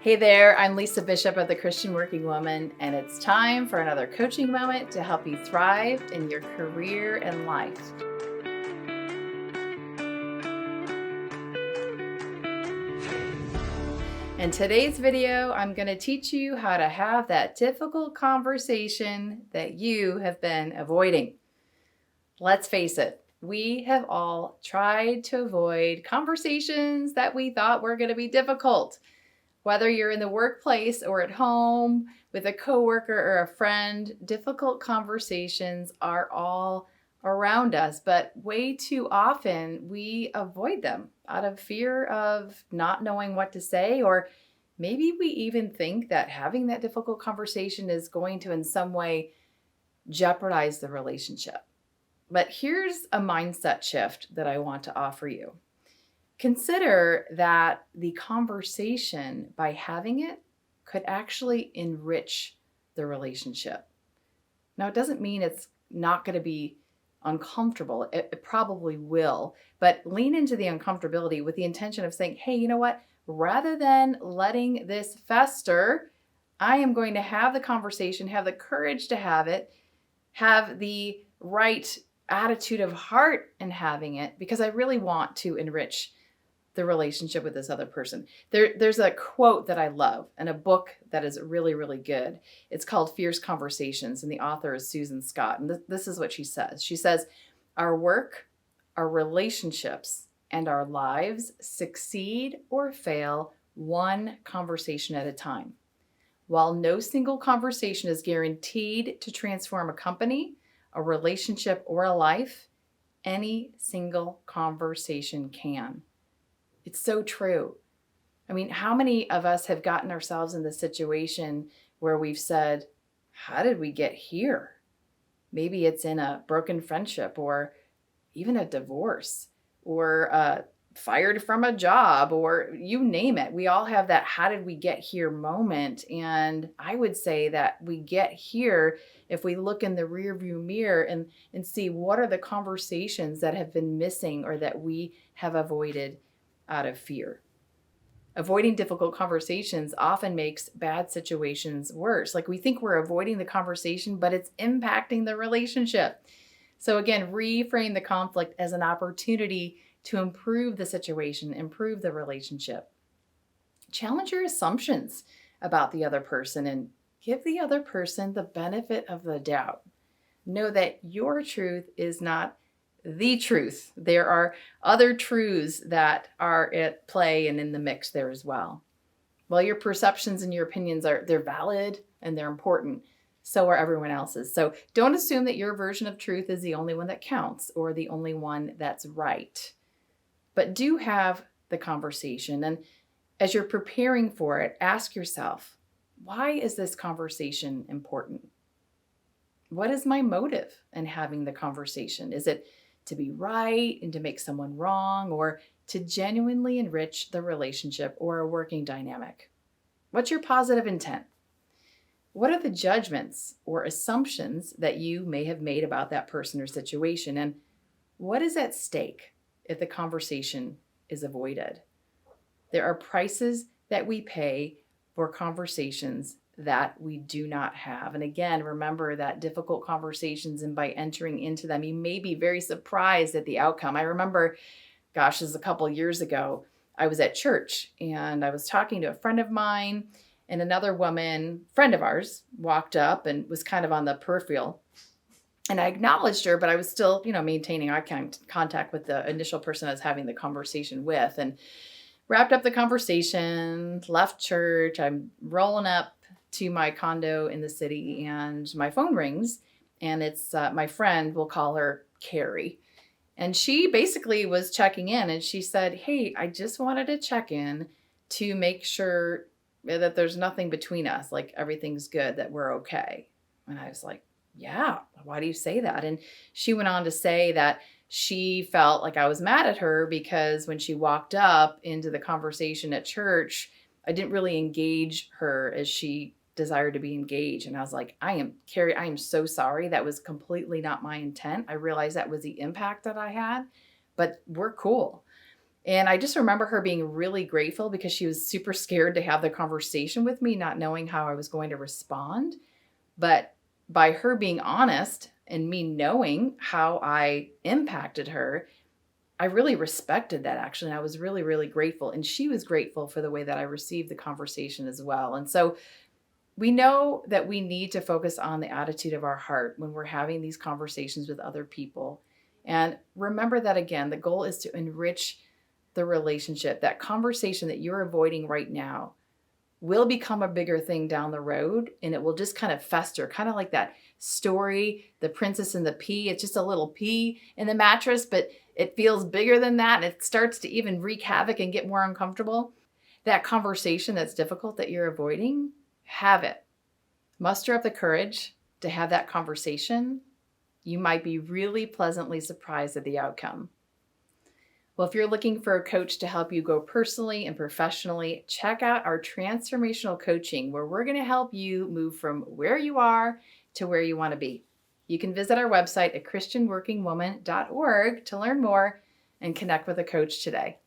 Hey there, I'm Lisa Bishop of the Christian Working Woman, and it's time for another coaching moment to help you thrive in your career and life. In today's video, I'm going to teach you how to have that difficult conversation that you have been avoiding. Let's face it, we have all tried to avoid conversations that we thought were going to be difficult. Whether you're in the workplace or at home with a coworker or a friend, difficult conversations are all around us, but way too often we avoid them out of fear of not knowing what to say, or maybe we even think that having that difficult conversation is going to in some way jeopardize the relationship. But here's a mindset shift that I want to offer you. Consider that the conversation, by having it, could actually enrich the relationship. Now, it doesn't mean it's not going to be uncomfortable. It probably will, but lean into the uncomfortability with the intention of saying, hey, you know what? Rather than letting this fester, I am going to have the conversation, have the courage to have it, have the right attitude of heart in having it, because I really want to enrich the relationship with this other person. There's a quote that I love and a book that is really, really good. It's called Fierce Conversations, and the author is Susan Scott. And this is what she says. She says, our work, our relationships, and our lives succeed or fail one conversation at a time. While no single conversation is guaranteed to transform a company, a relationship, or a life, any single conversation can. It's so true. I mean, how many of us have gotten ourselves in the situation where we've said, how did we get here? Maybe it's in a broken friendship or even a divorce or fired from a job or you name it. We all have that how did we get here moment. And I would say that we get here if we look in the rearview mirror and see what are the conversations that have been missing or that we have avoided out of fear. Avoiding difficult conversations often makes bad situations worse. Like we think we're avoiding the conversation, but it's impacting the relationship. So again, reframe the conflict as an opportunity to improve the situation, improve the relationship. Challenge your assumptions about the other person and give the other person the benefit of the doubt. Know that your truth is not the truth. There are other truths that are at play and in the mix there as well. While your perceptions and your opinions they're valid and they're important, so are everyone else's. So don't assume that your version of truth is the only one that counts or the only one that's right. But do have the conversation. And as you're preparing for it, ask yourself, why is this conversation important? What is my motive in having the conversation? Is it to be right and to make someone wrong, or to genuinely enrich the relationship or a working dynamic? What's your positive intent? What are the judgments or assumptions that you may have made about that person or situation? And what is at stake if the conversation is avoided? There are prices that we pay for conversations that we do not have. And again, remember that difficult conversations, and by entering into them, you may be very surprised at the outcome. I remember, gosh, this is a couple of years ago, I was at church and I was talking to a friend of mine, and another woman, friend of ours, walked up and was kind of on the peripheral. And I acknowledged her, but I was still, maintaining eye contact with the initial person I was having the conversation with. And wrapped up the conversation, left church. I'm rolling up to my condo in the city and my phone rings, and it's my friend, we'll call her Carrie. And she basically was checking in, and she said, hey, I just wanted to check in to make sure that there's nothing between us, like everything's good, that we're okay. And I was like, yeah, why do you say that? And she went on to say that she felt like I was mad at her because when she walked up into the conversation at church, I didn't really engage her as she desired to be engaged. And I was like, Carrie, I am so sorry. That was completely not my intent. I realized that was the impact that I had, but we're cool. And I just remember her being really grateful because she was super scared to have the conversation with me, not knowing how I was going to respond. But by her being honest and me knowing how I impacted her, I really respected that actually. And I was really, really grateful. And she was grateful for the way that I received the conversation as well. And so we know that we need to focus on the attitude of our heart when we're having these conversations with other people. And remember that again, the goal is to enrich the relationship. That conversation that you're avoiding right now will become a bigger thing down the road, and it will just kind of fester, kind of like that story, The Princess and the Pea. It's just a little pea in the mattress, but it feels bigger than that, and it starts to even wreak havoc and get more uncomfortable. That conversation that's difficult that you're avoiding, have it. Muster up the courage to have that conversation. You might be really pleasantly surprised at the outcome. Well, if you're looking for a coach to help you grow personally and professionally, check out our transformational coaching, where we're going to help you move from where you are to where you want to be. You can visit our website at christianworkingwoman.org to learn more and connect with a coach today.